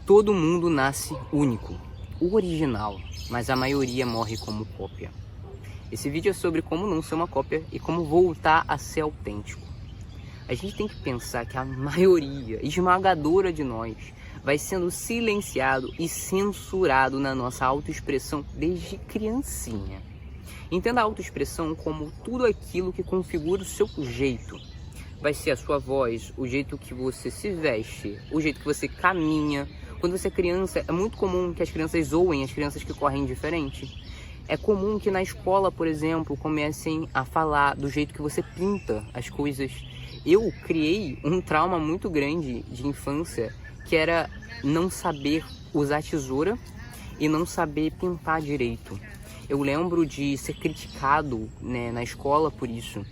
Todo mundo nasce único, o original, mas a maioria morre como cópia. Esse vídeo é sobre como não ser uma cópia e como voltar a ser autêntico. A gente tem que pensar que a maioria esmagadora de nós vai sendo silenciado e censurado na nossa autoexpressão desde criancinha. Entenda a autoexpressão como tudo aquilo que configura o seu jeito. Vai ser a sua voz, o jeito que você se veste, o jeito que você caminha. Quando você é criança, é muito comum que as crianças zoem as crianças que correm diferente. É comum que na escola, por exemplo, comecem a falar do jeito que você pinta as coisas. Eu criei um trauma muito grande de infância, que era não saber usar tesoura e não saber pintar direito. Eu lembro de ser criticado, né, na escola por isso.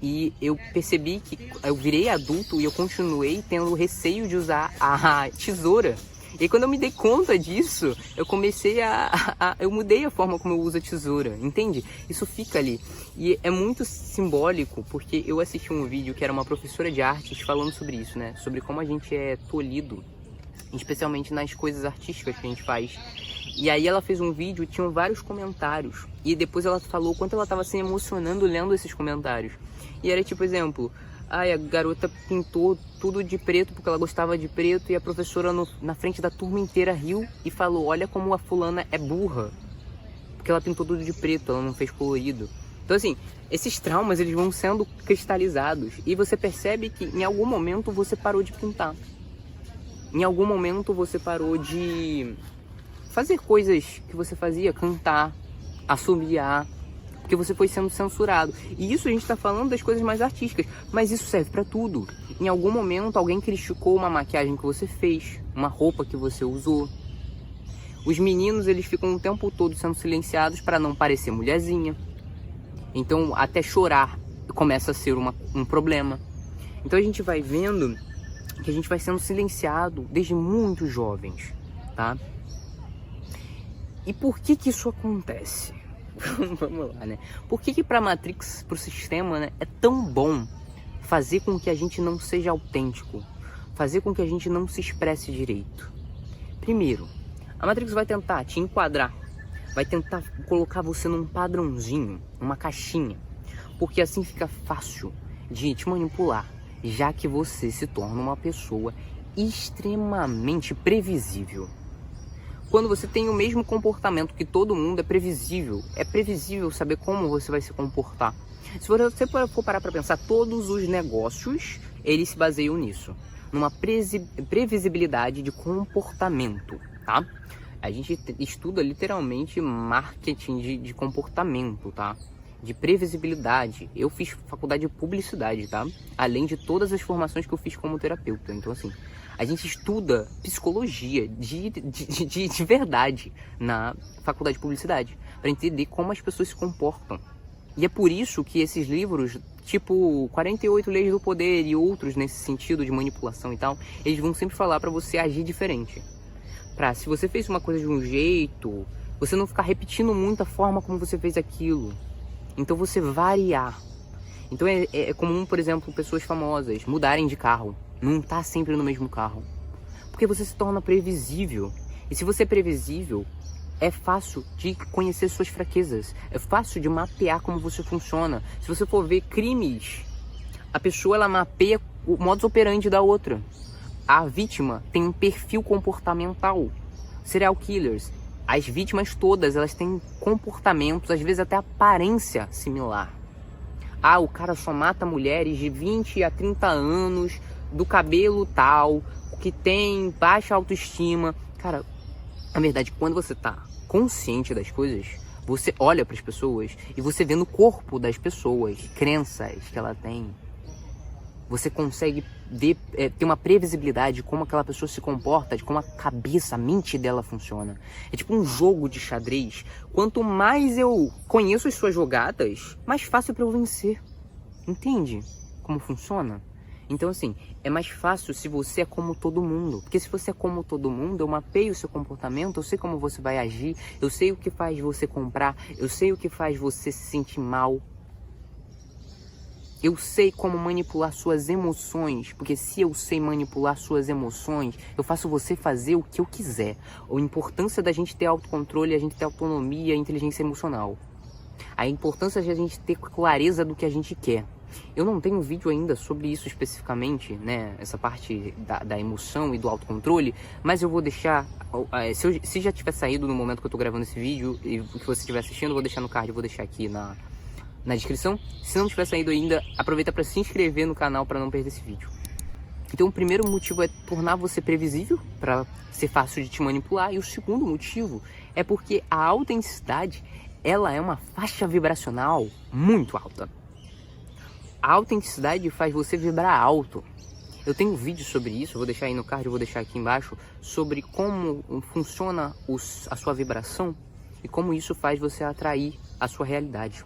E eu percebi que eu virei adulto e eu continuei tendo receio de usar a tesoura. E quando eu me dei conta disso, eu comecei eu mudei a forma como eu uso a tesoura, entende? Isso fica ali. E é muito simbólico, porque eu assisti um vídeo que era uma professora de artes falando sobre isso, né? Sobre como a gente é tolhido, especialmente nas coisas artísticas que a gente faz. E aí ela fez um vídeo, tinham vários comentários. E depois ela falou quanto ela estava se emocionando lendo esses comentários. E era tipo, exemplo, a garota pintou tudo de preto porque ela gostava de preto e a professora na frente da turma inteira riu e falou, olha como a fulana é burra, porque ela pintou tudo de preto, ela não fez colorido. Então assim, esses traumas eles vão sendo cristalizados e você percebe que em algum momento você parou de pintar. Em algum momento você parou de fazer coisas que você fazia, cantar, assobiar, porque você foi sendo censurado. E isso a gente está falando das coisas mais artísticas, mas isso serve para tudo. Em algum momento alguém criticou uma maquiagem que você fez, uma roupa que você usou. Os meninos eles ficam o tempo todo sendo silenciados para não parecer mulherzinha. Então até chorar começa a ser um problema. Então a gente vai vendo que a gente vai sendo silenciado desde muito jovens, tá? E por que que isso acontece? Vamos lá, né? Por que para Matrix, para o sistema, né, é tão bom fazer com que a gente não seja autêntico, fazer com que a gente não se expresse direito? Primeiro, a Matrix vai tentar te enquadrar, vai tentar colocar você num padrãozinho, numa caixinha, porque assim fica fácil de te manipular, já que você se torna uma pessoa extremamente previsível. Quando você tem o mesmo comportamento que todo mundo, é previsível saber como você vai se comportar. Se você for parar para pensar, todos os negócios, eles se baseiam nisso, numa previsibilidade de comportamento, tá? A gente estuda literalmente marketing de comportamento, tá? De previsibilidade. Eu fiz faculdade de publicidade, tá? Além de todas as formações que eu fiz como terapeuta. Então, assim, a gente estuda psicologia de verdade na faculdade de publicidade, para entender como as pessoas se comportam. E é por isso que esses livros, tipo 48 Leis do Poder e outros nesse sentido de manipulação e tal, eles vão sempre falar para você agir diferente. Pra, se você fez uma coisa de um jeito, você não ficar repetindo muito a forma como você fez aquilo. Então você variar. Então é comum, por exemplo, pessoas famosas mudarem de carro. Não tá sempre no mesmo carro. Porque você se torna previsível. E se você é previsível, é fácil de conhecer suas fraquezas. É fácil de mapear como você funciona. Se você for ver crimes, a pessoa ela mapeia o modus operandi da outra. A vítima tem um perfil comportamental. Serial killers. As vítimas todas, elas têm comportamentos, às vezes até aparência similar. Ah, o cara só mata mulheres de 20 a 30 anos, do cabelo tal, que tem baixa autoestima. Cara, na verdade, quando você tá consciente das coisas, você olha para as pessoas e você vê no corpo das pessoas crenças que ela tem. Você consegue ver, ter uma previsibilidade de como aquela pessoa se comporta, de como a cabeça, a mente dela funciona. É tipo um jogo de xadrez. Quanto mais eu conheço as suas jogadas, mais fácil para eu vencer. Entende como funciona? Então assim, é mais fácil se você é como todo mundo. Porque se você é como todo mundo, eu mapeio o seu comportamento, eu sei como você vai agir, eu sei o que faz você comprar, eu sei o que faz você se sentir mal. Eu sei como manipular suas emoções, porque se eu sei manipular suas emoções, eu faço você fazer o que eu quiser. A importância da gente ter autocontrole, a gente ter autonomia, inteligência emocional. A importância de a gente ter clareza do que a gente quer. Eu não tenho vídeo ainda sobre isso especificamente, né? Essa parte da emoção e do autocontrole, mas eu vou deixar, se já tiver saído no momento que eu tô gravando esse vídeo e que você estiver assistindo, eu vou deixar no card, eu vou deixar aqui na descrição. Se não tiver saído ainda, aproveita para se inscrever no canal para não perder esse vídeo. Então o primeiro motivo é tornar você previsível, para ser fácil de te manipular. E o segundo motivo é porque a autenticidade, ela é uma faixa vibracional muito alta. A autenticidade faz você vibrar alto. Eu tenho um vídeo sobre isso, eu vou deixar aí no card, eu vou deixar aqui embaixo, sobre como funciona a sua vibração e como isso faz você atrair a sua realidade.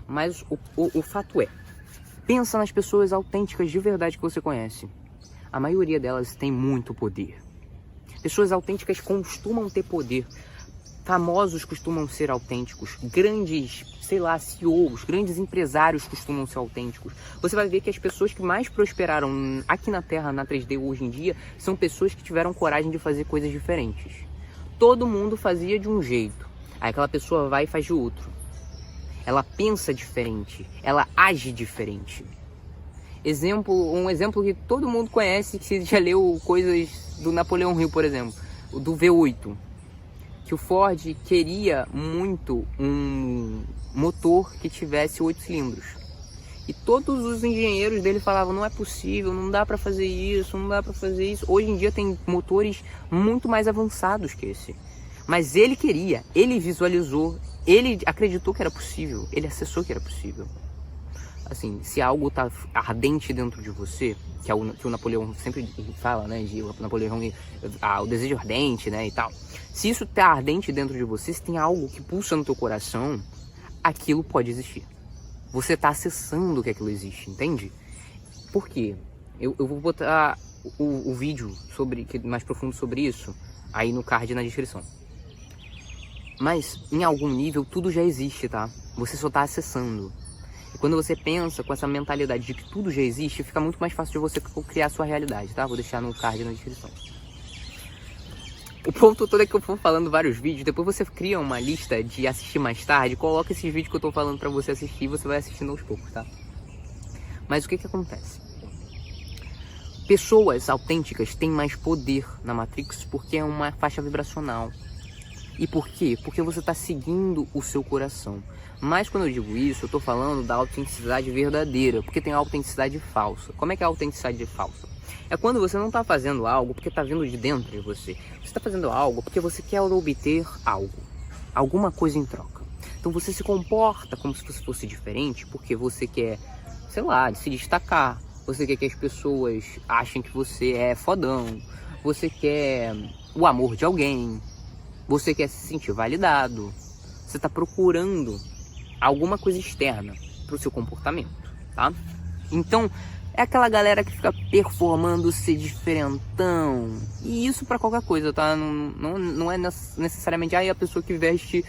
Mas o fato é, pensa nas pessoas autênticas de verdade que você conhece. A maioria delas tem muito poder. Pessoas autênticas costumam ter poder. Famosos costumam ser autênticos. Grandes, sei lá, CEOs, grandes empresários costumam ser autênticos. Você vai ver que as pessoas que mais prosperaram aqui na Terra, na 3D hoje em dia, são pessoas que tiveram coragem de fazer coisas diferentes. Todo mundo fazia de um jeito. Aí aquela pessoa vai e faz de outro. Ela pensa diferente, ela age diferente. Um exemplo que todo mundo conhece, que você já leu coisas do Napoleão Hill, por exemplo, do V8. Que o Ford queria muito um motor que tivesse 8 cilindros. E todos os engenheiros dele falavam, não é possível, não dá para fazer isso, não dá para fazer isso. Hoje em dia tem motores muito mais avançados que esse. Mas ele queria, ele visualizou, ele acreditou que era possível, ele acessou que era possível. Assim, se algo tá ardente dentro de você, que é o que o Napoleão sempre fala, né, o Napoleão, o desejo ardente, né, e tal. Se isso tá ardente dentro de você, se tem algo que pulsa no teu coração, aquilo pode existir. Você tá acessando que aquilo existe, entende? Por quê? Eu vou botar o vídeo mais profundo sobre isso aí no card na descrição. Mas, em algum nível, tudo já existe, tá? Você só tá acessando. E quando você pensa com essa mentalidade de que tudo já existe, fica muito mais fácil de você criar a sua realidade, tá? Vou deixar no card na descrição. O ponto todo é que eu vou falando vários vídeos, depois você cria uma lista de assistir mais tarde, coloca esses vídeos que eu tô falando pra você assistir e você vai assistindo aos poucos, tá? Mas o que acontece? Pessoas autênticas têm mais poder na Matrix porque é uma faixa vibracional. E por quê? Porque você está seguindo o seu coração. Mas quando eu digo isso, eu estou falando da autenticidade verdadeira, porque tem a autenticidade falsa. Como é que é a autenticidade falsa? É quando você não está fazendo algo porque está vindo de dentro de você. Você está fazendo algo porque você quer obter algo, alguma coisa em troca. Então você se comporta como se você fosse diferente porque você quer, sei lá, se destacar. Você quer que as pessoas achem que você é fodão. Você quer o amor de alguém. Você quer se sentir validado. Você está procurando alguma coisa externa para o seu comportamento, tá? Então, é aquela galera que fica performando ser diferentão. E isso para qualquer coisa, tá? Não é necessariamente a pessoa que veste,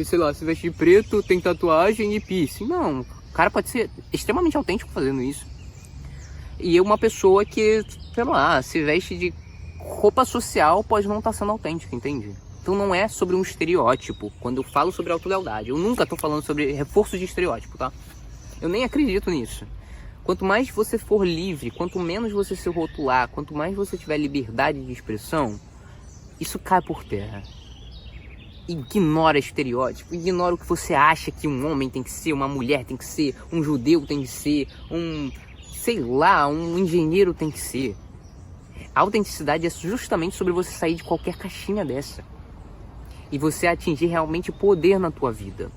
sei lá, se veste de preto, tem tatuagem e piercing. Não, o cara pode ser extremamente autêntico fazendo isso. E uma pessoa que, sei lá, se veste de roupa social pode não estar sendo autêntica, entende? Então não é sobre um estereótipo. Quando eu falo sobre autolealdade, eu nunca tô falando sobre reforço de estereótipo, tá? Eu nem acredito nisso. Quanto mais você for livre, quanto menos você se rotular, quanto mais você tiver liberdade de expressão, isso cai por terra. Ignora estereótipo, ignora o que você acha que um homem tem que ser, uma mulher tem que ser, um judeu tem que ser, sei lá, um engenheiro tem que ser. A autenticidade é justamente sobre você sair de qualquer caixinha dessa e você atingir realmente poder na tua vida.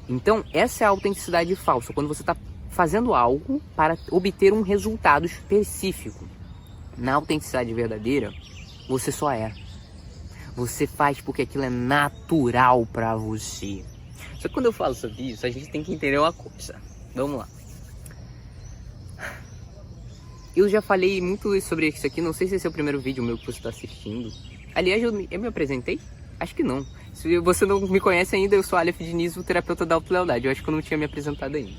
Então, essa é a autenticidade falsa, quando você está fazendo algo para obter um resultado específico. Na autenticidade verdadeira, você só é. Você faz porque aquilo é natural para você. Só que quando eu falo sobre isso, a gente tem que entender uma coisa. Vamos lá. Eu já falei muito sobre isso aqui, não sei se esse é o primeiro vídeo meu que você está assistindo. Aliás, eu me apresentei? Acho que não. Se você não me conhece ainda, eu sou Aleph Diniz, o terapeuta da autolealdade. Eu acho que eu não tinha me apresentado ainda.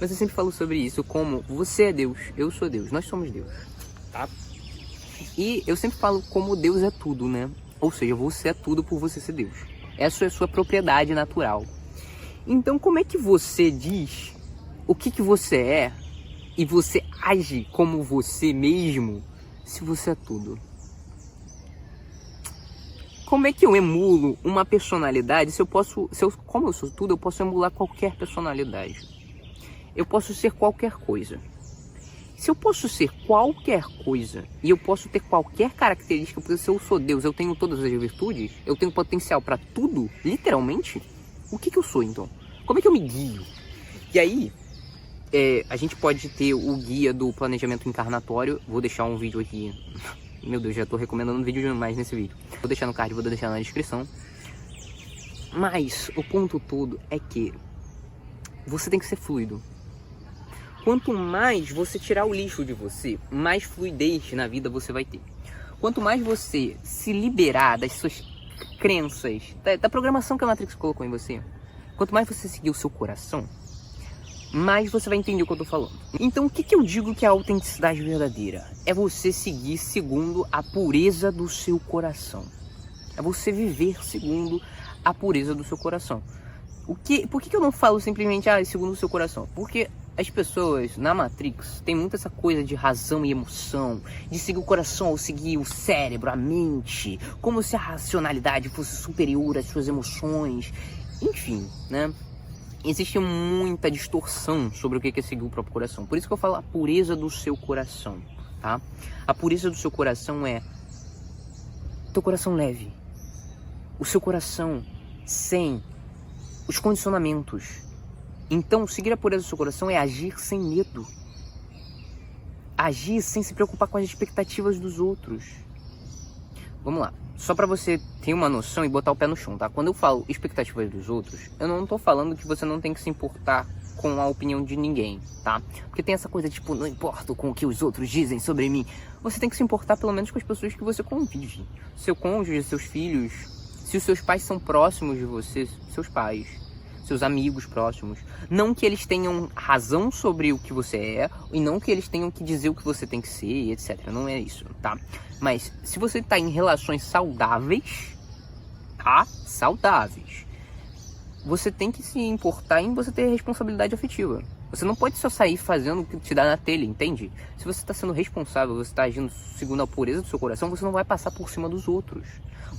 Mas eu sempre falo sobre isso, como você é Deus, eu sou Deus, nós somos Deus, tá? E eu sempre falo como Deus é tudo, né? Ou seja, você é tudo por você ser Deus. Essa é a sua propriedade natural. Então, como é que você diz o que você é e você age como você mesmo se você é tudo? Como é que eu emulo uma personalidade como eu sou tudo, eu posso emular qualquer personalidade. Eu posso ser qualquer coisa. Se eu posso ser qualquer coisa e eu posso ter qualquer característica, porque se eu sou Deus, eu tenho todas as virtudes, eu tenho potencial para tudo, literalmente, o que eu sou então? Como é que eu me guio? E aí, a gente pode ter o guia do planejamento encarnatório. Vou deixar um vídeo aqui. Meu Deus, já estou recomendando um vídeo demais nesse vídeo. Vou deixar no card, vou deixar na descrição. Mas o ponto todo é que você tem que ser fluido. Quanto mais você tirar o lixo de você, mais fluidez na vida você vai ter. Quanto mais você se liberar das suas crenças, da programação que a Matrix colocou em você, quanto mais você seguir o seu coração, mais você vai entender o que eu tô falando. Então, o que eu digo que é a autenticidade verdadeira? É você seguir segundo a pureza do seu coração. É você viver segundo a pureza do seu coração. Por que eu não falo simplesmente, segundo o seu coração? Porque as pessoas na Matrix têm muito essa coisa de razão e emoção, de seguir o coração ou seguir o cérebro, a mente, como se a racionalidade fosse superior às suas emoções. Enfim, né? Existe muita distorção sobre o que é seguir o próprio coração. Por isso que eu falo a pureza do seu coração, tá? A pureza do seu coração é teu coração leve, o seu coração sem os condicionamentos. Então, seguir a pureza do seu coração é agir sem medo. Agir sem se preocupar com as expectativas dos outros. Vamos lá. Só pra você ter uma noção e botar o pé no chão, tá? Quando eu falo expectativas dos outros, eu não tô falando que você não tem que se importar com a opinião de ninguém, tá? Porque tem essa coisa tipo, não importo com o que os outros dizem sobre mim. Você tem que se importar pelo menos com as pessoas que você convive. Seu cônjuge, seus filhos. Se os seus pais são próximos de você, seus pais, seus amigos próximos. Não que eles tenham razão sobre o que você é, e não que eles tenham que dizer o que você tem que ser, etc. Não é isso, tá? Mas se você tá em relações saudáveis, tá? Saudáveis. Você tem que se importar em você ter responsabilidade afetiva. Você não pode só sair fazendo o que te dá na telha, entende? Se você está sendo responsável, você está agindo segundo a pureza do seu coração, você não vai passar por cima dos outros.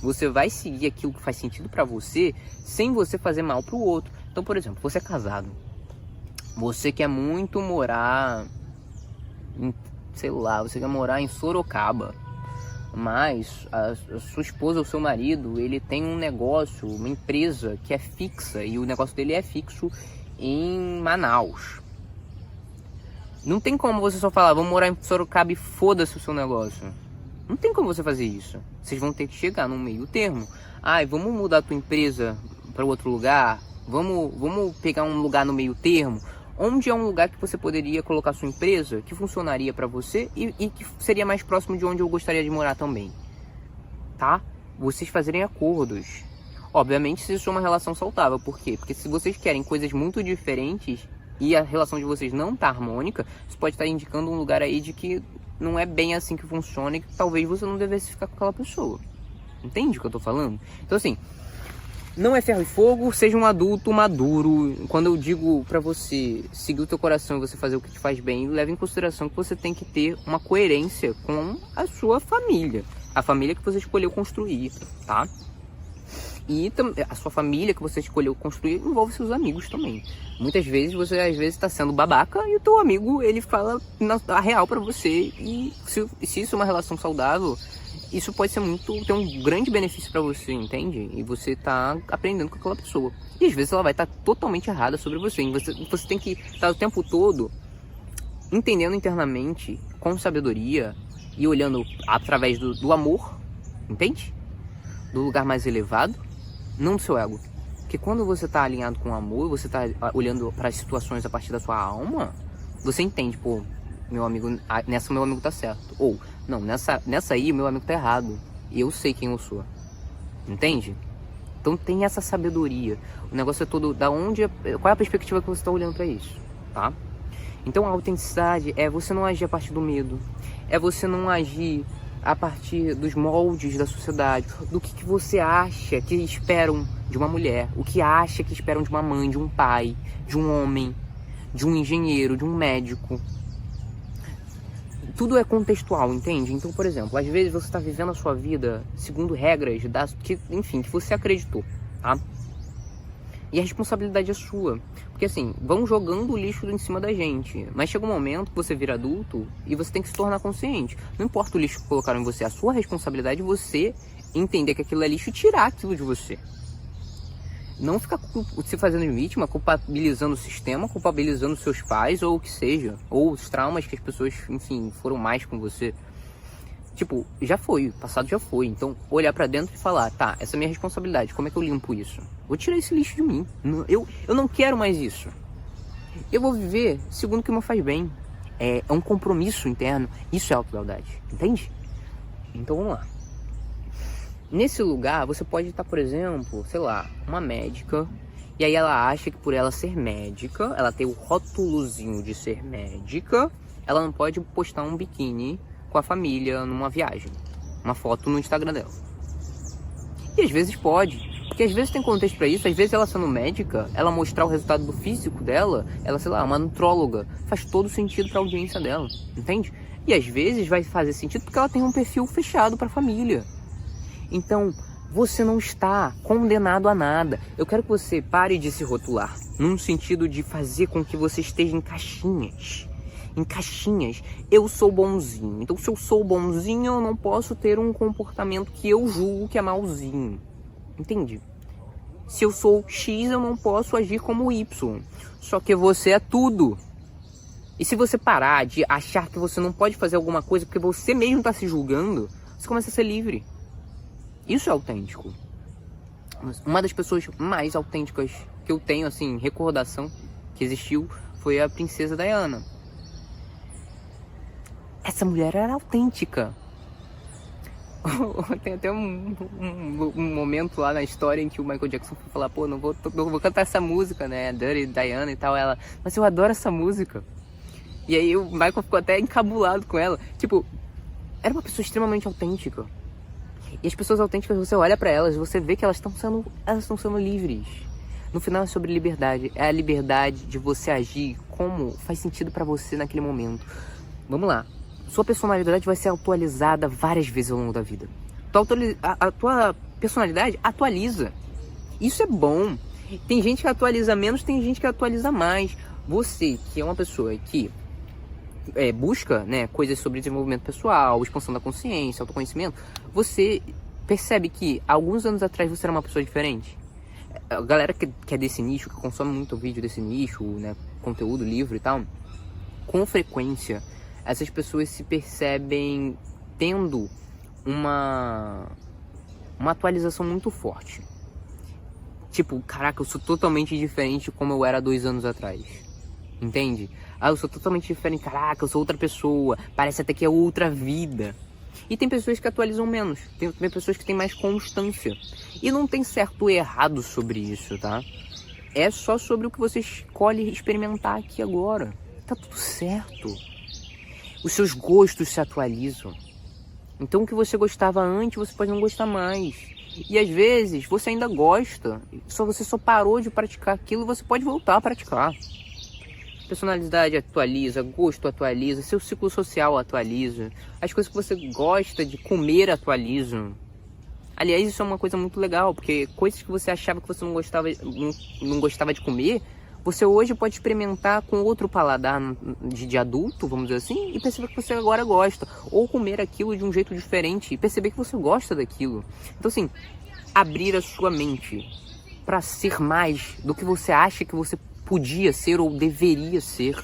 Você vai seguir aquilo que faz sentido pra você, sem você fazer mal pro outro. Então, por exemplo, você é casado. Você quer muito morar em, sei lá, você quer morar em Sorocaba. Mas a sua esposa ou seu marido, ele tem um negócio, uma empresa que é fixa, e o negócio dele é fixo em Manaus. Não tem como você só falar, vamos morar em Sorocaba e foda-se o seu negócio. Não tem como você fazer isso. Vocês vão ter que chegar num meio termo. Vamos mudar a tua empresa para outro lugar? Vamos pegar um lugar no meio termo? Onde é um lugar que você poderia colocar sua empresa, que funcionaria para você e que seria mais próximo de onde eu gostaria de morar também, tá? Vocês fazerem acordos. Obviamente, se isso é uma relação saudável. Por quê? Porque se vocês querem coisas muito diferentes e a relação de vocês não tá harmônica, isso pode estar indicando um lugar aí de que não é bem assim que funciona e que talvez você não devesse ficar com aquela pessoa. Entende o que eu tô falando? Então, assim, não é ferro e fogo, seja um adulto maduro. Quando eu digo pra você seguir o teu coração e você fazer o que te faz bem, leve em consideração que você tem que ter uma coerência com a sua família. A família que você escolheu construir, tá? E a sua família que você escolheu construir envolve seus amigos também. Muitas vezes você está sendo babaca e o teu amigo, ele fala a real pra você. E se isso é uma relação saudável, isso pode ser ter um grande benefício pra você, entende? E você tá aprendendo com aquela pessoa. E às vezes ela vai estar totalmente errada sobre você. E você tem que estar o tempo todo entendendo internamente, com sabedoria, e olhando através do amor, entende? Do lugar mais elevado, não do seu ego. Porque quando você tá alinhado com o amor, você tá olhando para as situações a partir da sua alma, você entende, pô, meu amigo, nessa meu amigo tá certo. Ou, não, nessa aí o meu amigo tá errado. Eu sei quem eu sou. Entende? Então tem essa sabedoria. O negócio é todo, qual é a perspectiva que você tá olhando para isso, tá? Então a autenticidade é você não agir a partir do medo, é você não agir a partir dos moldes da sociedade, do que você acha que esperam de uma mulher, o que acha que esperam de uma mãe, de um pai, de um homem, de um engenheiro, de um médico. Tudo é contextual, entende? Então, por exemplo, às vezes você está vivendo a sua vida segundo regras que você acreditou, tá? E a responsabilidade é sua. Porque assim, vão jogando o lixo em cima da gente. Mas chega um momento que você vira adulto e você tem que se tornar consciente. Não importa o lixo que colocaram em você, a sua responsabilidade é você entender que aquilo é lixo e tirar aquilo de você. Não ficar se fazendo de vítima, culpabilizando o sistema, culpabilizando seus pais ou o que seja. Ou os traumas que as pessoas, enfim, foram mais com você. Tipo, já foi, o passado já foi. Então, olhar pra dentro e falar, tá, essa é a minha responsabilidade, como é que eu limpo isso? Vou tirar esse lixo de mim. Eu não quero mais isso. Eu vou viver segundo o que me faz bem. É um compromisso interno. Isso é autolealdade, entende? Então, vamos lá. Nesse lugar, você pode estar, por exemplo, sei lá, uma médica. E aí ela acha que por ela ser médica, ela tem o rótulozinho de ser médica, ela não pode postar um biquíni com a família numa viagem, uma foto no Instagram dela. E às vezes pode, porque às vezes tem contexto pra isso. Às vezes ela sendo médica, ela mostrar o resultado do físico dela, ela, sei lá, uma nutróloga, faz todo sentido pra audiência dela, entende? E às vezes vai fazer sentido porque ela tem um perfil fechado pra família. Então, você não está condenado a nada. Eu quero que você pare de se rotular, num sentido de fazer com que você esteja em caixinhas. Em caixinhas, eu sou bonzinho. Então, se eu sou bonzinho, eu não posso ter um comportamento que eu julgo que é malzinho. Entende? Se eu sou X, eu não posso agir como Y. Só que você é tudo. E se você parar de achar que você não pode fazer alguma coisa porque você mesmo está se julgando, você começa a ser livre. Isso é autêntico. Uma das pessoas mais autênticas que eu tenho, assim, recordação que existiu, foi a princesa Diana. Essa mulher era autêntica. Tem até um momento lá na história em que o Michael Jackson foi falar, pô, não vou cantar essa música, né, Dirty Diana e tal. Ela, mas eu adoro essa música. E aí o Michael ficou até encabulado com ela. Tipo, era uma pessoa extremamente autêntica. E as pessoas autênticas, você olha pra elas, você vê que elas estão sendo livres. No final é sobre liberdade. É a liberdade de você agir como faz sentido pra você naquele momento. Vamos lá. Sua personalidade vai ser atualizada várias vezes ao longo da vida. A tua personalidade atualiza. Isso é bom. Tem gente que atualiza menos, tem gente que atualiza mais. Você, que é uma pessoa que busca, né, coisas sobre desenvolvimento pessoal, expansão da consciência, autoconhecimento, você percebe que alguns anos atrás você era uma pessoa diferente. A galera que é desse nicho, que consome muito vídeo desse nicho, né, conteúdo, livro e tal, com frequência, essas pessoas se percebem tendo uma atualização muito forte. Tipo, caraca, eu sou totalmente diferente de como eu era 2 anos atrás. Entende? Ah, eu sou totalmente diferente, caraca, eu sou outra pessoa, parece até que é outra vida. E tem pessoas que atualizam menos, tem pessoas que têm mais constância. E não tem certo ou errado sobre isso, tá? É só sobre o que você escolhe experimentar aqui agora. Tá tudo certo. Os seus gostos se atualizam. Então o que você gostava antes, você pode não gostar mais. E às vezes você ainda gosta, você só parou de praticar aquilo e você pode voltar a praticar. Personalidade atualiza, gosto atualiza, seu ciclo social atualiza, as coisas que você gosta de comer atualizam. Aliás, isso é uma coisa muito legal, porque coisas que você achava que você não gostava de comer, você hoje pode experimentar com outro paladar de adulto, vamos dizer assim, e perceber que você agora gosta. Ou comer aquilo de um jeito diferente e perceber que você gosta daquilo. Então assim, abrir a sua mente para ser mais do que você acha que você podia ser ou deveria ser.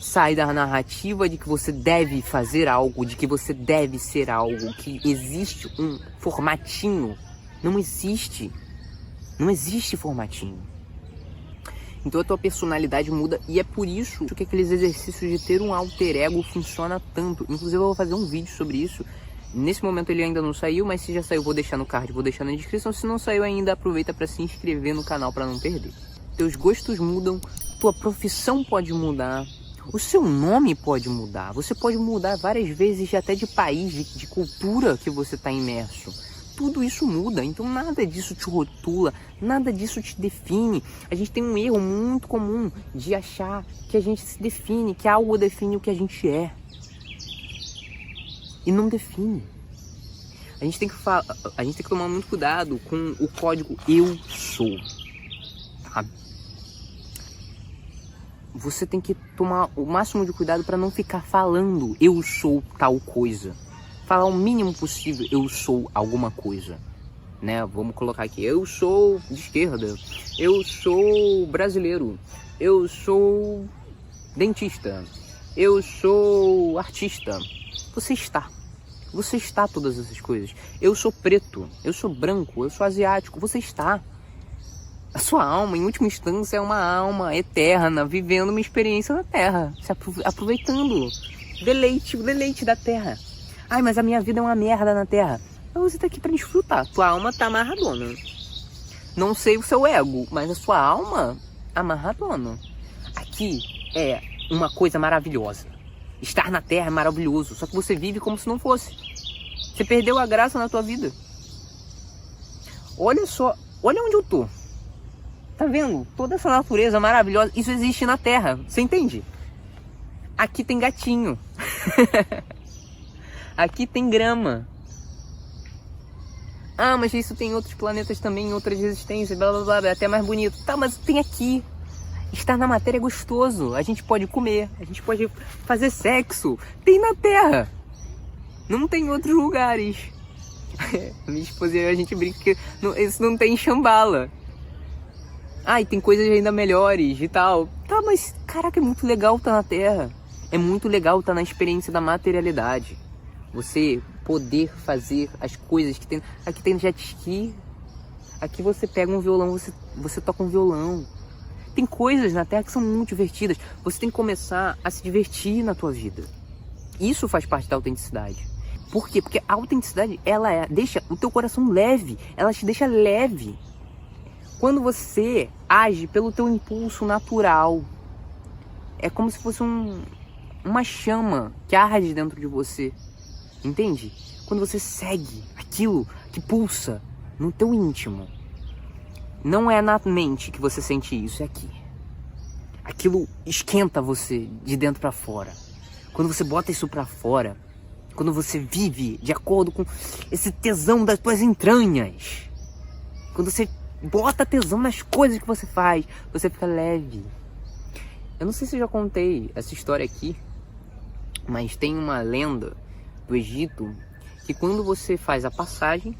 Sai da narrativa de que você deve fazer algo, de que você deve ser algo, que existe um formatinho. Não existe. Não existe formatinho. Então a tua personalidade muda e é por isso que aqueles exercícios de ter um alter ego funciona tanto. Inclusive eu vou fazer um vídeo sobre isso. Nesse momento ele ainda não saiu, mas se já saiu vou deixar no card, vou deixar na descrição. Se não saiu ainda, aproveita para se inscrever no canal para não perder. Teus gostos mudam, tua profissão pode mudar, O seu nome pode mudar. Você pode mudar várias vezes até de país, de cultura que você está imerso. Tudo isso muda, então nada disso te rotula, nada disso te define. A gente tem um erro muito comum de achar que a gente se define, que algo define o que a gente é. E não define. A gente tem que tomar muito cuidado com o código eu sou. Tá? Você tem que tomar o máximo de cuidado para não ficar falando eu sou tal coisa. Falar o mínimo possível eu sou alguma coisa, né? Vamos colocar aqui, eu sou de esquerda, eu sou brasileiro, eu sou dentista, eu sou artista. Você está todas essas coisas. Eu sou preto, eu sou branco, eu sou asiático, você está. A sua alma, em última instância, é uma alma eterna, vivendo uma experiência na Terra, se aproveitando, o deleite da Terra. Ai, mas a minha vida é uma merda na Terra. Mas você tá aqui pra desfrutar. Tua alma tá amarradona. Não sei o seu ego, mas a sua alma amarradona. Aqui é uma coisa maravilhosa. Estar na Terra é maravilhoso. Só que você vive como se não fosse. Você perdeu a graça na tua vida. Olha só. Olha onde eu tô. Tá vendo? Toda essa natureza maravilhosa. Isso existe na Terra. Você entende? Aqui tem gatinho. Aqui tem grama. Ah, mas isso tem em outros planetas também, em outras existências, blá blá blá, é até mais bonito. Tá, mas tem aqui. Estar na matéria é gostoso. A gente pode comer, a gente pode fazer sexo. Tem na Terra. Não tem em outros lugares. Minha esposa e eu, a gente brinca que isso não tem em Shambhala. Ah, e tem coisas ainda melhores e tal. Tá, mas caraca, é muito legal estar na Terra. É muito legal estar na experiência da materialidade. Você poder fazer as coisas que tem. Aqui tem jet ski. Aqui você pega um violão, você toca um violão. Tem coisas na Terra que são muito divertidas. Você tem que começar a se divertir na tua vida. Isso faz parte da autenticidade. Por quê? Porque a autenticidade, ela deixa o teu coração leve. Ela te deixa leve. Quando você age pelo teu impulso natural, é como se fosse uma chama que arde dentro de você. Entende? Quando você segue aquilo que pulsa no teu íntimo. Não é na mente que você sente isso, é aqui. Aquilo esquenta você de dentro pra fora. Quando você bota isso pra fora, quando você vive de acordo com esse tesão das tuas entranhas, quando você bota tesão nas coisas que você faz, você fica leve. Eu não sei se eu já contei essa história aqui, mas tem uma lenda do Egito que quando você faz a passagem,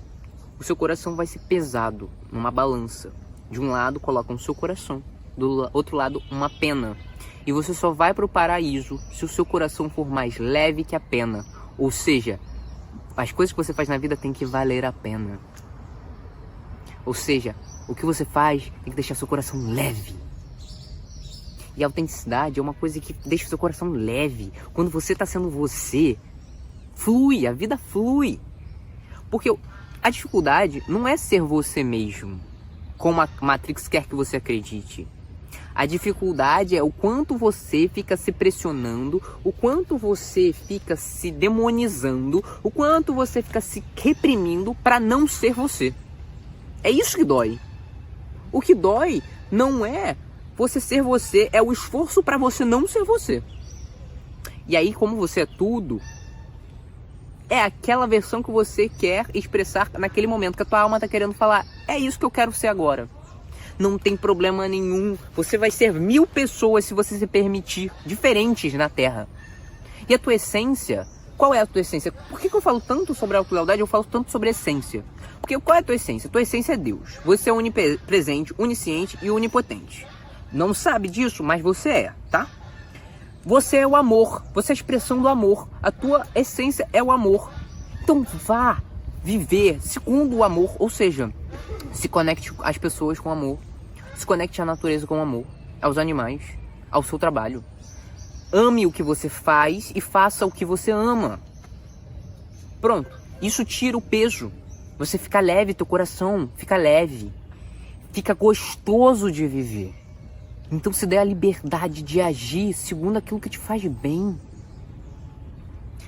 o seu coração vai ser pesado numa balança. De um lado colocam o seu coração, do outro lado uma pena. E você só vai para o paraíso se o seu coração for mais leve que a pena. Ou seja, as coisas que você faz na vida tem que valer a pena. Ou seja, o que você faz tem que deixar seu coração leve. E a autenticidade é uma coisa que deixa o seu coração leve. Quando você está sendo você, flui, a vida flui. Porque a dificuldade não é ser você mesmo, como a Matrix quer que você acredite. A dificuldade é o quanto você fica se pressionando, o quanto você fica se demonizando, o quanto você fica se reprimindo para não ser você. É isso que dói. O que dói não é você ser você, é o esforço para você não ser você. E aí, como você é tudo, é aquela versão que você quer expressar naquele momento que a tua alma está querendo falar. É isso que eu quero ser agora. Não tem problema nenhum. Você vai ser 1000 pessoas se você se permitir, diferentes na Terra. E a tua essência, qual é a tua essência? Por que eu falo tanto sobre a autolealdade? Eu falo tanto sobre essência. Porque qual é a tua essência? A tua essência é Deus. Você é onipresente, onisciente e onipotente. Não sabe disso, mas você é, tá? Você é o amor, você é a expressão do amor. A tua essência é o amor. Então vá viver segundo o amor, ou seja, se conecte às pessoas com amor, se conecte à natureza com amor, aos animais, ao seu trabalho. Ame o que você faz e faça o que você ama. Pronto, isso tira o peso. Você fica leve, teu coração fica leve. Fica gostoso de viver. Então se dê a liberdade de agir segundo aquilo que te faz bem.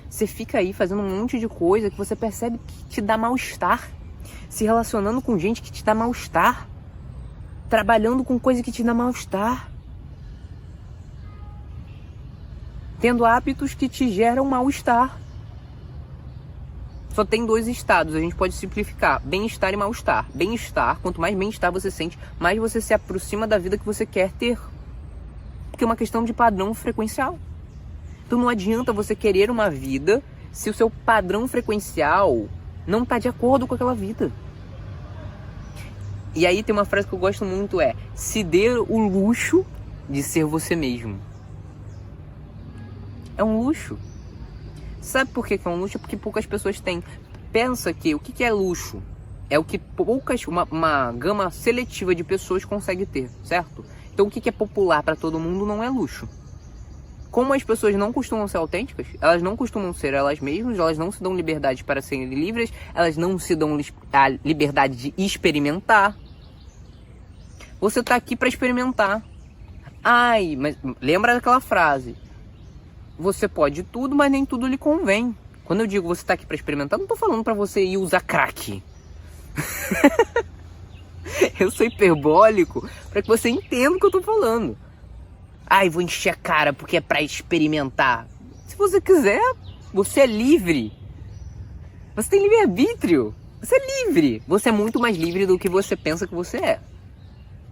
Você fica aí fazendo um monte de coisa que você percebe que te dá mal-estar. Se relacionando com gente que te dá mal-estar. Trabalhando com coisa que te dá mal-estar. Tendo hábitos que te geram mal-estar. Só tem 2 estados, a gente pode simplificar: bem-estar e mal-estar. Bem-estar, quanto mais bem-estar você sente, mais você se aproxima da vida que você quer ter. Porque é uma questão de padrão frequencial. Então não adianta você querer uma vida se o seu padrão frequencial não está de acordo com aquela vida. E aí tem uma frase que eu gosto muito, se dê o luxo de ser você mesmo. É um luxo. Sabe por que é um luxo? É porque poucas pessoas têm. Pensa que o que é luxo? É o que uma gama seletiva de pessoas consegue ter, certo? Então o que é popular para todo mundo não é luxo. Como as pessoas não costumam ser autênticas, elas não costumam ser elas mesmas, elas não se dão liberdade para serem livres, elas não se dão a liberdade de experimentar. Você tá aqui para experimentar. Ai, mas lembra daquela frase: você pode tudo, mas nem tudo lhe convém. Quando eu digo você tá aqui para experimentar, não tô falando para você ir usar crack. Eu sou hiperbólico para que você entenda o que eu tô falando. Ai, vou encher a cara porque é para experimentar. Se você quiser, você é livre. Você tem livre-arbítrio. Você é livre. Você é muito mais livre do que você pensa que você é.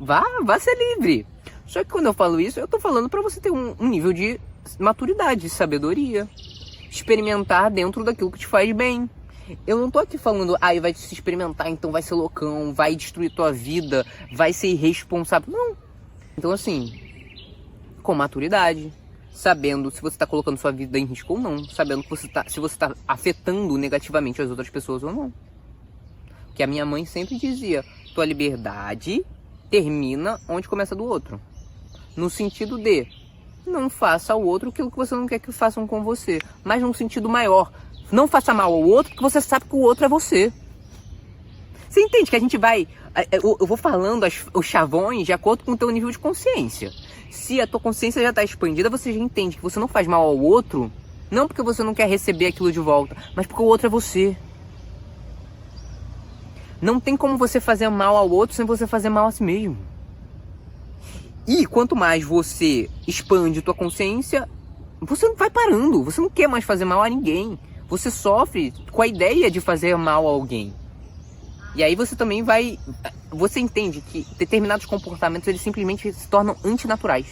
Vá ser livre. Só que quando eu falo isso, eu tô falando para você ter um nível de maturidade, de sabedoria. Experimentar dentro daquilo que te faz bem. Eu não tô aqui falando, vai se experimentar, então vai ser loucão, vai destruir tua vida, vai ser irresponsável. Não. Então assim, com maturidade, sabendo se você tá colocando sua vida em risco ou não, sabendo que se você tá afetando negativamente as outras pessoas ou não. Que a minha mãe sempre dizia: tua liberdade termina onde começa do outro. No sentido de, não faça ao outro aquilo que você não quer que façam com você. Mas num sentido maior, não faça mal ao outro porque você sabe que o outro é você. Você entende que a gente vai... Eu vou falando os chavões de acordo com o teu nível de consciência. Se a tua consciência já está expandida, você já entende que você não faz mal ao outro, não porque você não quer receber aquilo de volta, mas porque o outro é você. Não tem como você fazer mal ao outro sem você fazer mal a si mesmo. E quanto mais você expande tua consciência, você não vai parando, você não quer mais fazer mal a ninguém. Você sofre com a ideia de fazer mal a alguém. E aí você também vai... Você entende que determinados comportamentos, eles simplesmente se tornam antinaturais.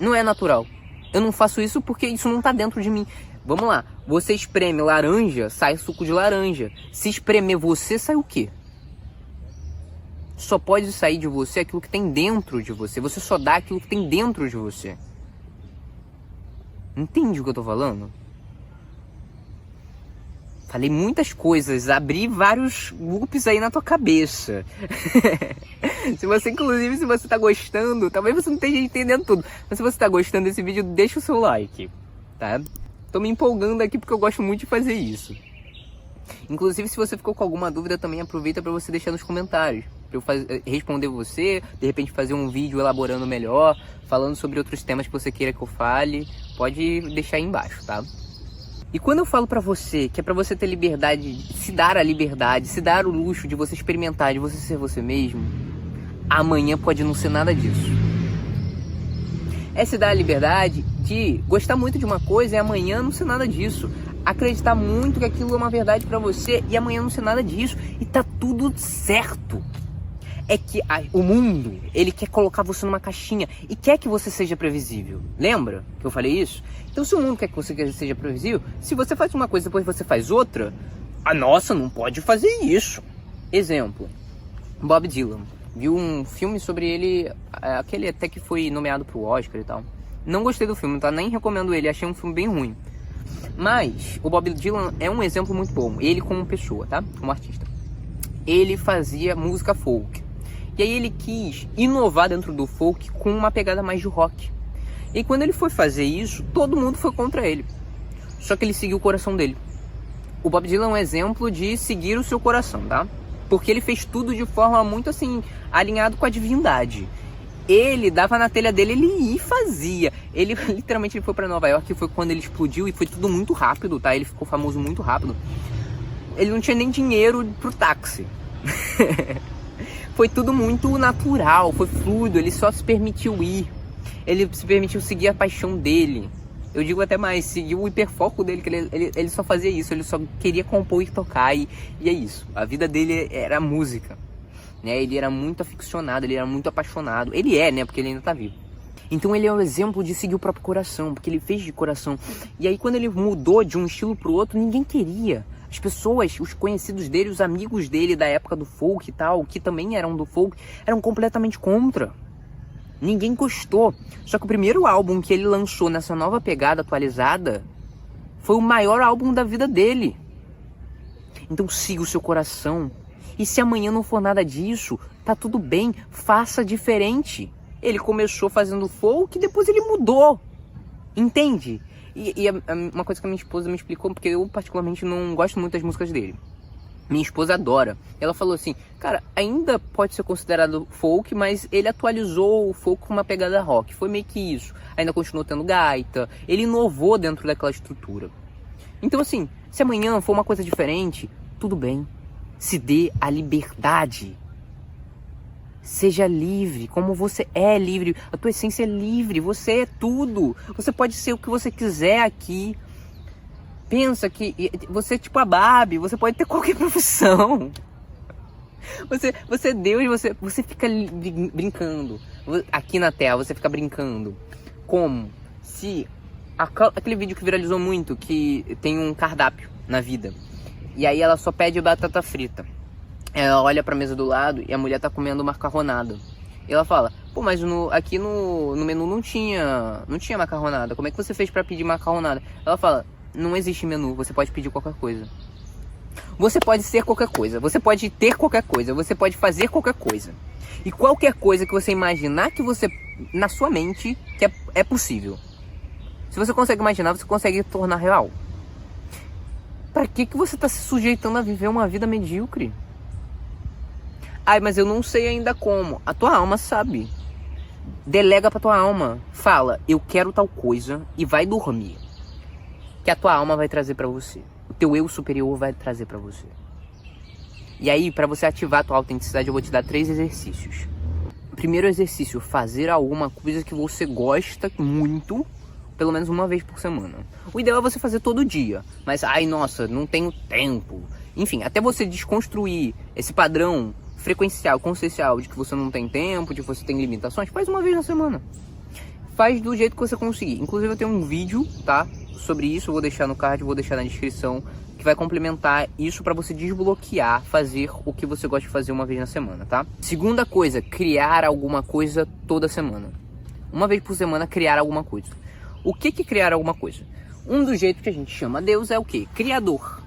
Não é natural. Eu não faço isso porque isso não tá dentro de mim. Vamos lá. Você espreme laranja, sai suco de laranja. Se espremer você, sai o quê? Só pode sair de você aquilo que tem dentro de você. Você só dá aquilo que tem dentro de você. Entende o que eu tô falando? Falei muitas coisas, abri vários loops aí na tua cabeça. Se você tá gostando, talvez você não esteja entendendo tudo, mas se você tá gostando desse vídeo, deixa o seu like, tá? Tô me empolgando aqui porque eu gosto muito de fazer isso. Inclusive, se você ficou com alguma dúvida, também aproveita para você deixar nos comentários, para eu responder você, de repente fazer um vídeo elaborando melhor, falando sobre outros temas que você queira que eu fale, pode deixar aí embaixo, tá? E quando eu falo pra você que é pra você ter liberdade, se dar a liberdade, se dar o luxo de você experimentar, de você ser você mesmo, amanhã pode não ser nada disso. É se dar a liberdade de gostar muito de uma coisa e amanhã não ser nada disso. Acreditar muito que aquilo é uma verdade pra você e amanhã não ser nada disso. E tá tudo certo. É que o mundo, ele quer colocar você numa caixinha e quer que você seja previsível. Lembra que eu falei isso? Então se o mundo quer que você seja previsível, se você faz uma coisa e depois você faz outra, nossa, não pode fazer isso. Exemplo, Bob Dylan. Vi um filme sobre ele, aquele até que foi nomeado pro Oscar e tal. Não gostei do filme, tá? Nem recomendo ele, achei um filme bem ruim. Mas o Bob Dylan é um exemplo muito bom, ele como pessoa, tá? Como artista. Ele fazia música folk. E aí ele quis inovar dentro do folk com uma pegada mais de rock. E quando ele foi fazer isso, todo mundo foi contra ele. Só que ele seguiu o coração dele. O Bob Dylan é um exemplo de seguir o seu coração, tá? Porque ele fez tudo de forma muito assim, alinhado com a divindade. Ele dava na telha dele, ele ia e fazia. Ele literalmente ele foi pra Nova York, foi quando ele explodiu e foi tudo muito rápido, tá? Ele ficou famoso muito rápido. Ele não tinha nem dinheiro pro táxi. Foi tudo muito natural, foi fluido, ele só se permitiu ir. Ele se permitiu seguir a paixão dele. Eu digo até mais, seguiu o hiperfoco dele, que ele só fazia isso, ele só queria compor e tocar e é isso. A vida dele era música. Né? Ele era muito aficionado, ele era muito apaixonado. Ele é, né? Porque ele ainda tá vivo. Então ele é um exemplo de seguir o próprio coração, porque ele fez de coração. E aí quando ele mudou de um estilo pro outro, ninguém queria. As pessoas, os conhecidos dele, os amigos dele da época do folk e tal, que também eram do folk, eram completamente contra. Ninguém gostou. Só que o primeiro álbum que ele lançou nessa nova pegada atualizada foi o maior álbum da vida dele. Então siga o seu coração. E se amanhã não for nada disso, tá tudo bem, faça diferente. Ele começou fazendo folk e depois ele mudou. Entende? E uma coisa que a minha esposa me explicou, porque eu particularmente não gosto muito das músicas dele. Minha esposa adora. Ela falou assim, cara, ainda pode ser considerado folk, mas ele atualizou o folk com uma pegada rock. Foi meio que isso. Ainda continuou tendo gaita. Ele inovou dentro daquela estrutura. Então assim, se amanhã for uma coisa diferente, tudo bem. Se dê a liberdade. Seja livre, como você é livre. A tua essência é livre, você é tudo. Você pode ser o que você quiser aqui. Pensa que você é tipo a Barbie, você pode ter qualquer profissão. Você é Deus, você fica brincando. Aqui na Terra, você fica brincando. Como? Se aquele vídeo que viralizou muito, que tem um cardápio na vida. E aí ela só pede batata frita. Ela olha pra mesa do lado e a mulher tá comendo macarronada. E ela fala, pô, mas aqui no menu não tinha macarronada. Como é que você fez pra pedir macarronada? Ela fala, não existe menu, você pode pedir qualquer coisa. Você pode ser qualquer coisa, você pode ter qualquer coisa, você pode fazer qualquer coisa. E qualquer coisa que você imaginar que você, na sua mente, que é possível. Se você consegue imaginar, você consegue tornar real. Pra que você tá se sujeitando a viver uma vida medíocre? Ai, mas eu não sei ainda como. A tua alma sabe. Delega pra tua alma. Fala, eu quero tal coisa e vai dormir. Que a tua alma vai trazer pra você. O teu eu superior vai trazer pra você. E aí, pra você ativar a tua autenticidade, eu vou te dar 3 exercícios. Primeiro exercício, fazer alguma coisa que você gosta muito, pelo menos uma vez por semana. O ideal é você fazer todo dia. Mas, ai, nossa, não tenho tempo. Enfim, até você desconstruir esse padrão frequencial, consciencial de que você não tem tempo, de que você tem limitações, faz uma vez na semana. Faz do jeito que você conseguir. Inclusive eu tenho um vídeo, tá, sobre isso, eu vou deixar no card, vou deixar na descrição, que vai complementar isso para você desbloquear, fazer o que você gosta de fazer uma vez na semana, tá? Segunda coisa, criar alguma coisa toda semana. Uma vez por semana, criar alguma coisa. O que é criar alguma coisa? Um dos jeitos que a gente chama Deus é o quê? Criador,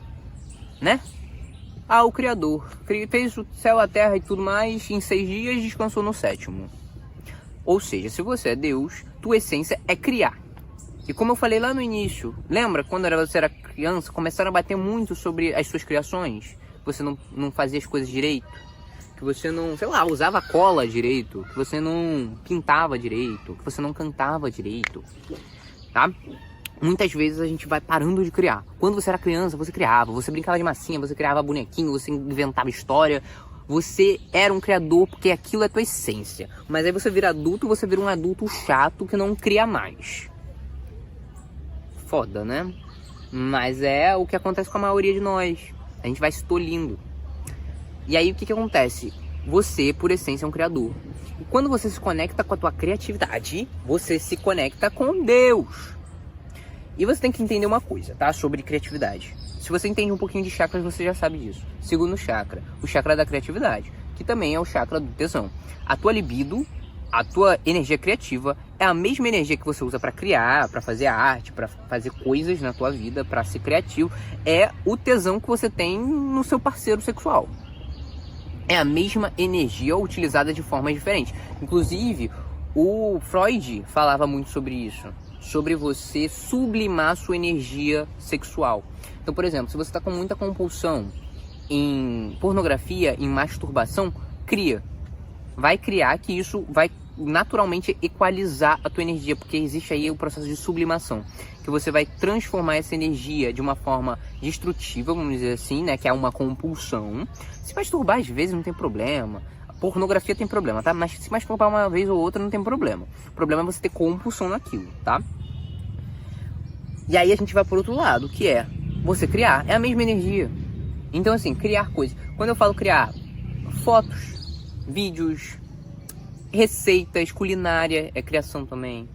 né? Ah, o Criador fez o céu, a terra e tudo mais, em 6 dias descansou no 7º. Ou seja, se você é Deus, tua essência é criar. E como eu falei lá no início, lembra quando você era criança, começaram a bater muito sobre as suas criações? Você não fazia as coisas direito? Que você não, sei lá, usava cola direito? Que você não pintava direito? Que você não cantava direito? Tá? Muitas vezes a gente vai parando de criar. Quando você era criança, você criava, você brincava de massinha, você criava bonequinho, você inventava história. Você era um criador porque aquilo é tua essência. Mas aí você vira adulto, você vira um adulto chato que não cria mais. Foda, né? Mas é o que acontece com a maioria de nós. A gente vai se tolindo. E aí o que acontece? Você, por essência, é um criador. E quando você se conecta com a tua criatividade, você se conecta com Deus. E você tem que entender uma coisa, tá? Sobre criatividade. Se você entende um pouquinho de chakras, você já sabe disso. Segundo chakra, o chakra da criatividade, que também é o chakra do tesão. A tua libido, a tua energia criativa, é a mesma energia que você usa para criar, para fazer arte, para fazer coisas na tua vida, para ser criativo. É o tesão que você tem no seu parceiro sexual. É a mesma energia utilizada de forma diferente. Inclusive, o Freud falava muito sobre isso. Sobre você sublimar sua energia sexual. Então, por exemplo, se você está com muita compulsão em pornografia, em masturbação, cria. Vai criar que isso vai naturalmente equalizar a tua energia, porque existe aí o processo de sublimação, que você vai transformar essa energia de uma forma destrutiva, vamos dizer assim, né, que é uma compulsão. Se masturbar às vezes não tem problema, a pornografia tem problema, tá? Mas se masturbar uma vez ou outra não tem problema. O problema é você ter compulsão naquilo, tá? E aí a gente vai por outro lado, que é você criar, é a mesma energia. Então assim, criar coisas. Quando eu falo criar, fotos, vídeos, receitas, culinária é criação também.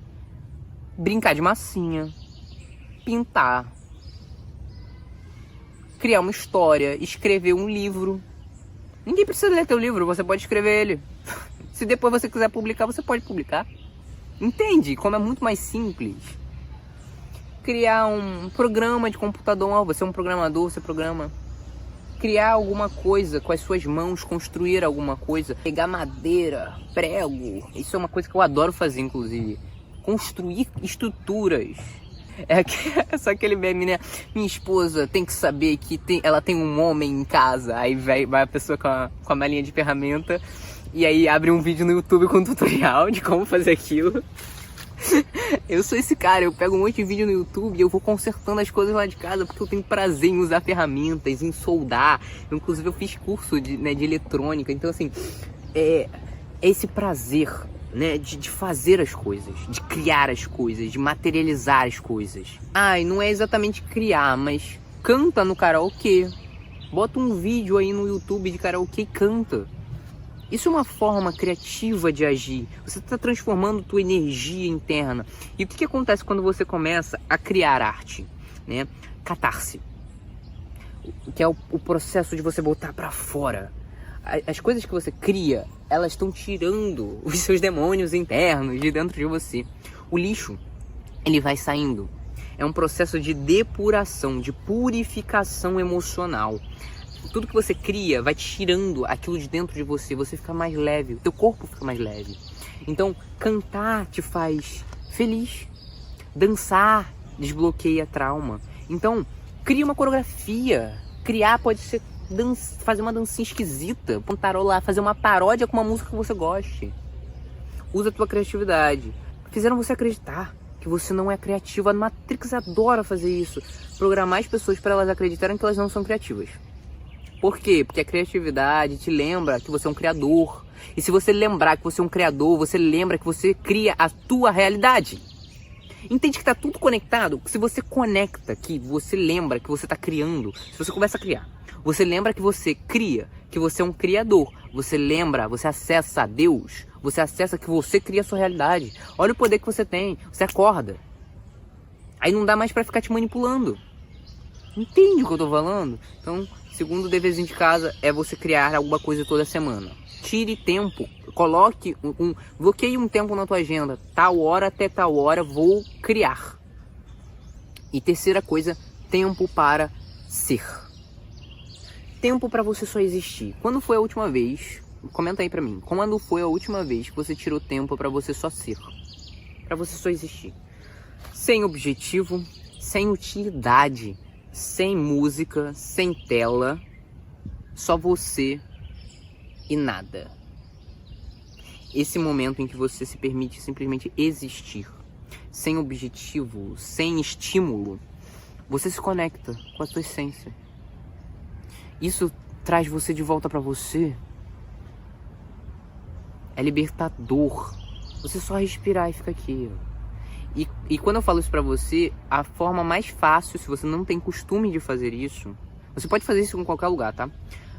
Brincar de massinha, pintar, criar uma história, escrever um livro. Ninguém precisa ler teu livro, você pode escrever ele. Se depois você quiser publicar, você pode publicar. Entende como é muito mais simples? Criar um programa de computador, você é um programador, você programa. Criar alguma coisa com as suas mãos, construir alguma coisa, pegar madeira, prego, isso é uma coisa que eu adoro fazer, inclusive. Construir estruturas. É só aquele meme, né? Minha esposa tem que saber que ela tem um homem em casa. Aí vai a pessoa com a malinha de ferramenta e aí abre um vídeo no YouTube com um tutorial de como fazer aquilo. Eu sou esse cara, eu pego um monte de vídeo no YouTube e eu vou consertando as coisas lá de casa porque eu tenho prazer em usar ferramentas, em soldar. Inclusive eu fiz curso de eletrônica, então assim, é esse prazer, né, de fazer as coisas, de criar as coisas, de materializar as coisas. E não é exatamente criar, mas canta no karaokê, bota um vídeo aí no YouTube de karaokê e canta. Isso é uma forma criativa de agir. Você está transformando tua energia interna. E o que acontece quando você começa a criar arte, né? Catarse, que é o processo de você botar para fora. As coisas que você cria, elas estão tirando os seus demônios internos de dentro de você. O lixo, ele vai saindo. É um processo de depuração, de purificação emocional. Tudo que você cria vai tirando aquilo de dentro de você. Você fica mais leve, o teu corpo fica mais leve. Então, cantar te faz feliz. Dançar desbloqueia trauma. Então, cria uma coreografia. Criar pode ser fazer uma dancinha esquisita, cantarolar, fazer uma paródia com uma música que você goste. Usa a tua criatividade. Fizeram você acreditar que você não é criativo. A Matrix adora fazer isso. Programar as pessoas para elas acreditarem que elas não são criativas. Por quê? Porque a criatividade te lembra que você é um criador. E se você lembrar que você é um criador, você lembra que você cria a tua realidade. Entende que está tudo conectado? Se você conecta, que você lembra que você está criando, se você começa a criar, você lembra que você cria, que você é um criador. Você lembra, você acessa a Deus, você acessa que você cria a sua realidade. Olha o poder que você tem, você acorda. Aí não dá mais para ficar te manipulando. Entende o que eu tô falando? Então, segundo deverzinho de casa é você criar alguma coisa toda semana. Tire tempo, coloque bloqueie um tempo na tua agenda. Tal hora até tal hora vou criar. E terceira coisa, tempo para ser. Tempo para você só existir. Quando foi a última vez? Comenta aí pra mim. Quando foi a última vez que você tirou tempo para você só ser? Para você só existir. Sem objetivo, sem utilidade. Sem música, sem tela, só você e nada. Esse momento em que você se permite simplesmente existir, sem objetivo, sem estímulo, você se conecta com a sua essência. Isso traz você de volta para você. É libertador. Você só respirar e fica aqui, ó. E quando eu falo isso pra você, a forma mais fácil, se você não tem costume de fazer isso, você pode fazer isso em qualquer lugar, tá?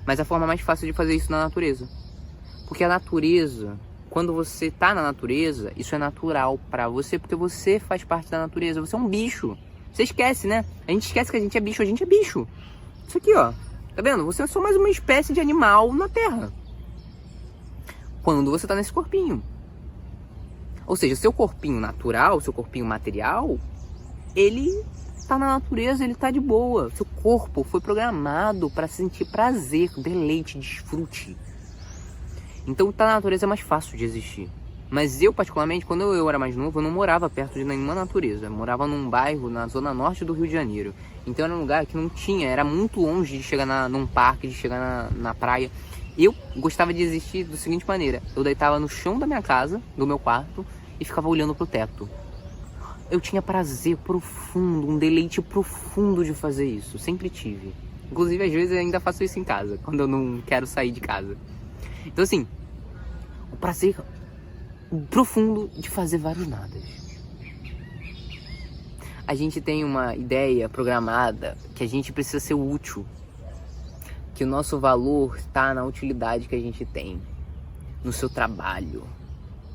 Mas a forma mais fácil de fazer isso na natureza. Porque a natureza, quando você tá na natureza, isso é natural pra você, porque você faz parte da natureza, você é um bicho. Você esquece, né? A gente esquece que a gente é bicho, Isso aqui, ó. Tá vendo? Você é só mais uma espécie de animal na Terra. Quando você tá nesse corpinho. Ou seja, seu corpinho natural, seu corpinho material, ele tá na natureza, ele tá de boa. Seu corpo foi programado para sentir prazer, deleite, desfrute. Então tá na natureza é mais fácil de existir. Mas eu, particularmente, quando eu era mais novo, eu não morava perto de nenhuma natureza. Eu morava num bairro na zona norte do Rio de Janeiro. Então era um lugar que não tinha, era muito longe de chegar num parque, de chegar na praia. Eu gostava de existir da seguinte maneira: eu deitava no chão da minha casa, do meu quarto, e ficava olhando pro teto. Eu tinha prazer profundo, um deleite profundo de fazer isso. Sempre tive. Inclusive, às vezes, eu ainda faço isso em casa, quando eu não quero sair de casa. Então, assim, o prazer profundo de fazer vários nadas. A gente tem uma ideia programada que a gente precisa ser útil. Que o nosso valor está na utilidade que a gente tem. No seu trabalho,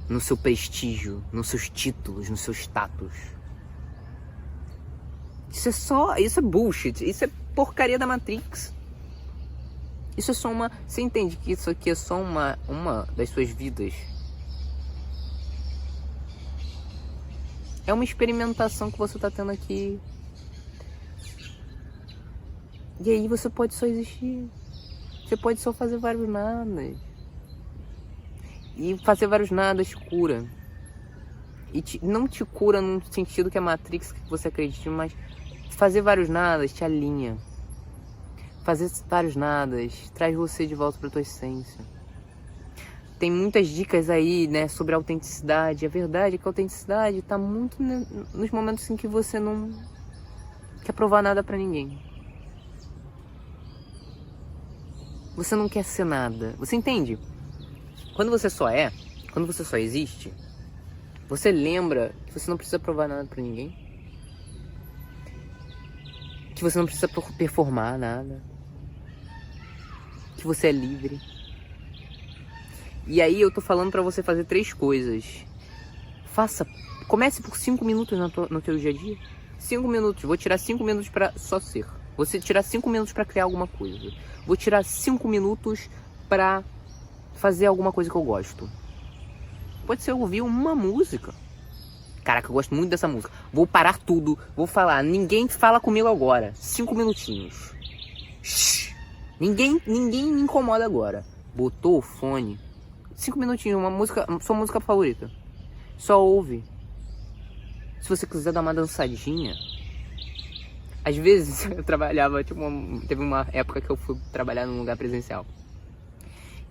no seu prestígio, nos seus títulos, no seu status. Isso é bullshit, isso é porcaria da Matrix. Isso é só uma... Você entende que isso aqui é só uma das suas vidas? É uma experimentação que você está tendo aqui. E aí você pode só existir. Você pode só fazer vários nadas. E fazer vários nadas cura. E não te cura no sentido que é Matrix, que você acredite, mas fazer vários nadas te alinha. Fazer vários nadas traz você de volta para tua essência. Tem muitas dicas aí, né, sobre autenticidade. A verdade é que a autenticidade está muito nos momentos em que você não quer provar nada para ninguém. Você não quer ser nada. Você entende? Quando você só é, quando você só existe, você lembra que você não precisa provar nada pra ninguém. Que você não precisa performar nada. Que você é livre. E aí eu tô falando pra você fazer 3 coisas. Comece por 5 minutos no teu dia a dia. 5 minutos, vou tirar 5 minutos pra só ser. Você tirar 5 minutos pra criar alguma coisa. Vou tirar 5 minutos pra fazer alguma coisa que eu gosto. Pode ser ouvir uma música. Caraca, eu gosto muito dessa música. Vou parar tudo, vou falar. Ninguém fala comigo agora. 5 minutinhos. Shhh. Ninguém me incomoda agora. Botou o fone. 5 minutinhos, uma música, sua música favorita. Só ouve. Se você quiser dar uma dançadinha. Às vezes eu trabalhava, teve uma época que eu fui trabalhar num lugar presencial.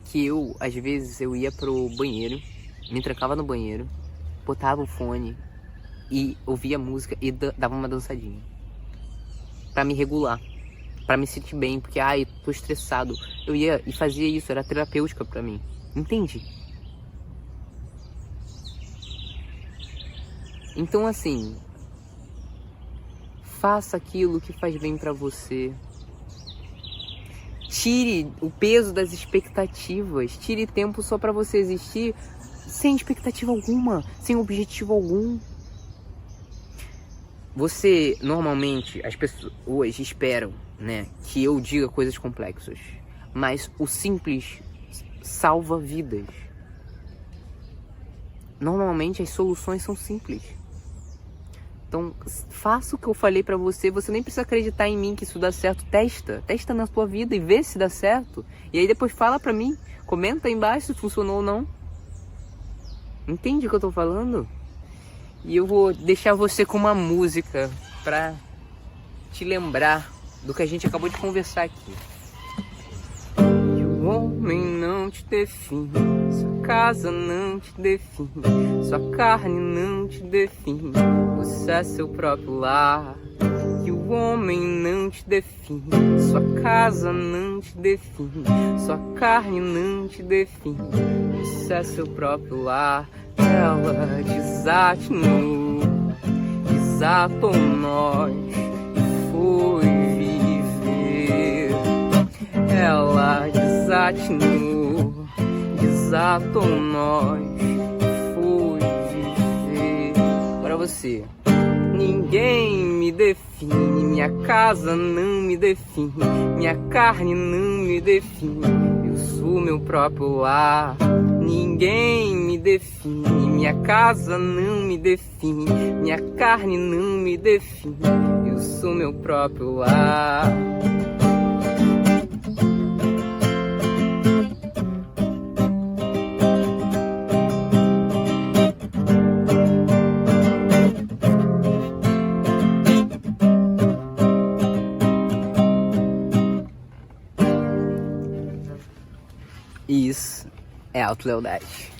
Que às vezes, eu ia pro banheiro, me trancava no banheiro, botava o fone e ouvia música e dava uma dançadinha. Pra me regular, pra me sentir bem, porque, tô estressado. Eu ia e fazia isso, era terapêutica pra mim. Entende? Então, assim, faça aquilo que faz bem pra você. Tire o peso das expectativas. Tire tempo só pra você existir sem expectativa alguma, sem objetivo algum. Normalmente, as pessoas esperam, né, que eu diga coisas complexas. Mas o simples salva vidas. Normalmente, as soluções são simples. Então, faça o que eu falei pra você. Você nem precisa acreditar em mim que isso dá certo. Testa na sua vida e vê se dá certo. E aí depois fala pra mim. Comenta aí embaixo se funcionou ou não. Entende o que eu tô falando? E eu vou deixar você com uma música pra te lembrar do que a gente acabou de conversar aqui. Que o homem não te define, sua casa não te define, sua carne não te define, você é seu próprio lar. Que o homem não te define, sua casa não te define, sua carne não te define, você é seu próprio lar. Ela desatinou, desatou nós e foi viver. Ela desatinou, desatou nós e foi viver. Para você. Ninguém me define, minha casa não me define, minha carne não me define, eu sou meu próprio lar. Ninguém me define, minha casa não me define, minha carne não me define, eu sou meu próprio lar. autolealdade.